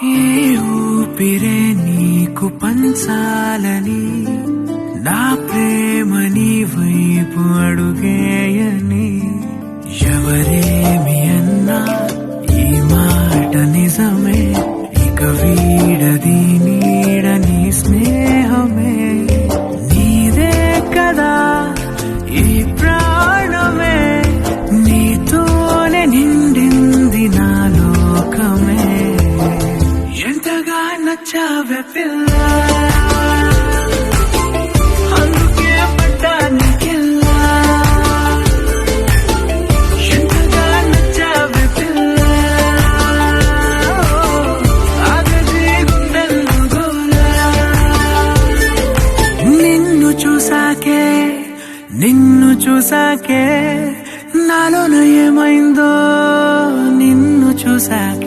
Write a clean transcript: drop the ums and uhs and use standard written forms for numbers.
ఏ ఊపిరే నీకు పంచాలని నా ప్రేమ నీ వైపు అడుగేయని ఎవరేమి అన్నా ఈ మాట నిజమే ఇక వీడది నీడని స్నేహమే నీదే కదా ఈ ప్రాణమే నీతోనే నిండింది నా లోకమే ఎంతగా నచ్చావే పిల్ల అందుకే పడ్డానికెల్లా ఎంతగా నచ్చావే పిల్ల ఆగది గుండెల్లో గోలా నిన్ను చూసాకే నాలోన ఏమైందో నిన్ను చూసాకే